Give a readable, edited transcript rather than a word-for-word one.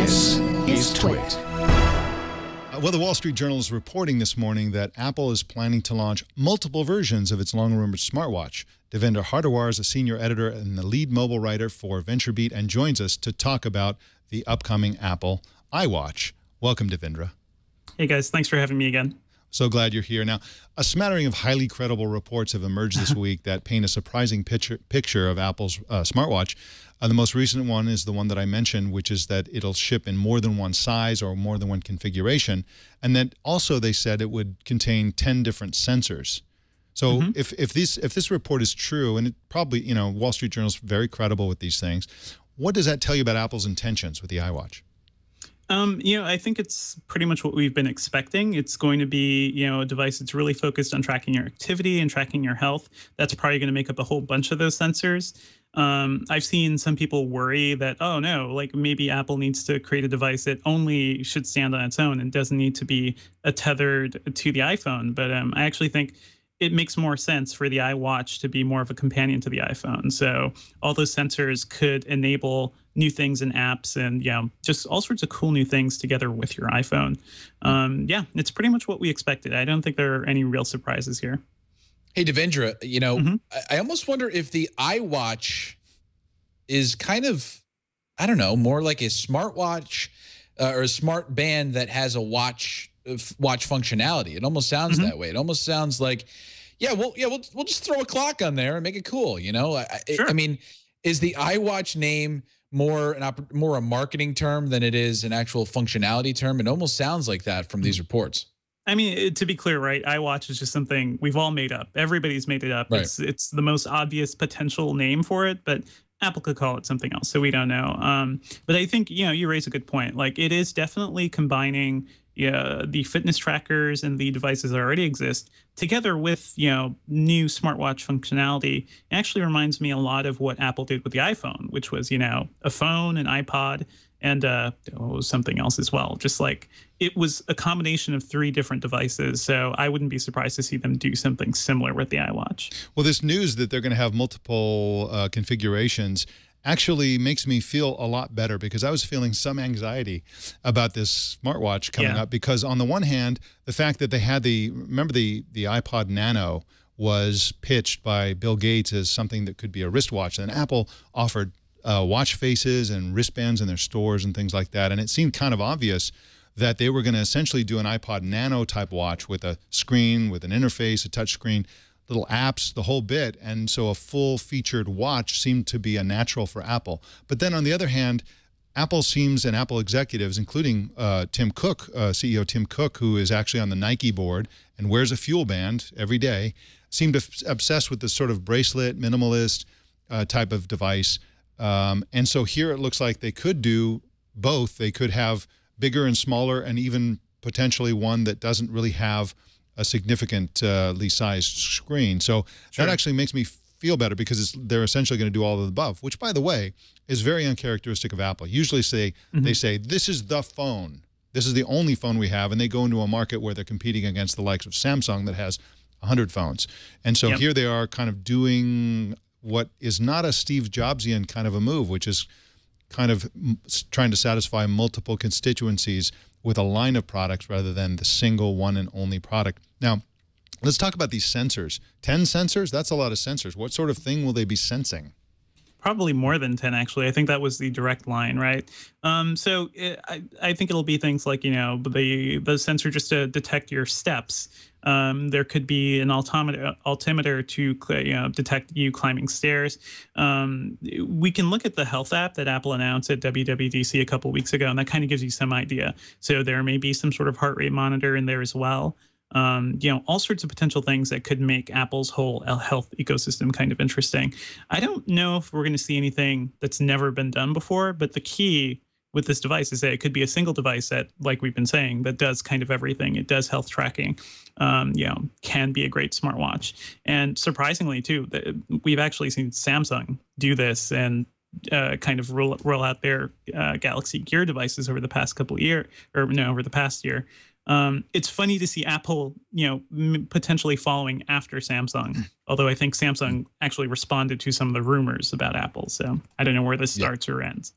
This is Twit. Well, the Wall Street Journal is reporting this morning that Apple is planning to launch multiple versions of its long-rumored smartwatch. Devendra Hardawar is a senior editor and the lead mobile writer for VentureBeat and joins us to talk about the upcoming Apple iWatch. Welcome, Devendra. Hey, guys. Thanks for having me again. So glad you're here. Now, a smattering of highly credible reports have emerged this week that paint a surprising picture of Apple's smartwatch. The most recent one is the one that I mentioned, which is that it'll ship in more than one size or more than one configuration. And then also they said it would contain 10 different sensors. So if this report is true, and it probably, you know, Wall Street Journal's very credible with these things, what does that tell you about Apple's intentions with the iWatch? You know, I think it's pretty much what we've been expecting. It's going to be, you know, a device that's really focused on tracking your activity and tracking your health. That's probably going to make up a whole bunch of those sensors. I've seen some people worry that, oh, no, like maybe Apple needs to create a device that only should stand on its own and doesn't need to be tethered to the iPhone. But I actually think it makes more sense for the iWatch to be more of a companion to the iPhone. So all those sensors could enable new things and apps and, yeah, just all sorts of cool new things together with your iPhone. Yeah, it's pretty much what we expected. I don't think there are any real surprises here. Hey, Devendra, you know, I almost wonder if the iWatch is kind of, I don't know, more like a smartwatch or a smart band that has a watch functionality. It almost sounds that way. It almost sounds like, we'll just throw a clock on there and make it cool. You know, Sure. I mean, is the iWatch name more a marketing term than it is an actual functionality term? It almost sounds like that from these reports. I mean, to be clear, right, iWatch is just something we've all made up. Everybody's made it up. Right. It's the most obvious potential name for it, but Apple could call it something else, so we don't know. But I think, you know, you raise a good point. Like, it is definitely combining the fitness trackers and the devices that already exist together with, you know, new smartwatch functionality. It actually reminds me a lot of what Apple did with the iPhone, which was, you know, a phone, an iPod, and something else as well. Just like it was a combination of 3 different devices. So I wouldn't be surprised to see them do something similar with the iWatch. Well, this news that they're going to have multiple configurations actually makes me feel a lot better, because I was feeling some anxiety about this smartwatch coming up, because on the one hand, the fact that they had remember the iPod Nano was pitched by Bill Gates as something that could be a wristwatch, and Apple offered watch faces and wristbands in their stores and things like that, and it seemed kind of obvious that they were going to essentially do an iPod Nano type watch with a screen, with an interface, a touch screen, little apps, the whole bit. And so a full-featured watch seemed to be a natural for Apple. But then on the other hand, Apple seems, and Apple executives, including Tim Cook, CEO Tim Cook, who is actually on the Nike board and wears a fuel band every day, seem to obsess with this sort of bracelet, minimalist type of device. And so here it looks like they could do both. They could have bigger and smaller, and even potentially one that doesn't really have a significantly sized screen. So that actually makes me feel better, because they're essentially going to do all of the above, which, by the way, is very uncharacteristic of Apple. Usually they say, this is the phone. This is the only phone we have, and they go into a market where they're competing against the likes of Samsung that has 100 phones. And so here they are kind of doing what is not a Steve Jobsian kind of a move, which is kind of trying to satisfy multiple constituencies with a line of products rather than the single one and only product. Now, let's talk about these sensors. 10 sensors? That's a lot of sensors. What sort of thing will they be sensing? Probably more than 10, actually. I think that was the direct line, right? So I think it'll be things like, you know, the sensor just to detect your steps. There could be an altimeter to detect you climbing stairs. We can look at the health app that Apple announced at WWDC a couple weeks ago, and that kind of gives you some idea. So there may be some sort of heart rate monitor in there as well. You know, all sorts of potential things that could make Apple's whole health ecosystem kind of interesting. I don't know if we're going to see anything that's never been done before, but the key with this device is that it could be a single device that, like we've been saying, that does kind of everything. It does health tracking, you know, can be a great smartwatch. And surprisingly, too, we've actually seen Samsung do this and kind of roll out their Galaxy Gear devices over the past couple of years, or no, over the past year. It's funny to see Apple, you know, potentially following after Samsung, although I think Samsung actually responded to some of the rumors about Apple. So I don't know where this starts or ends.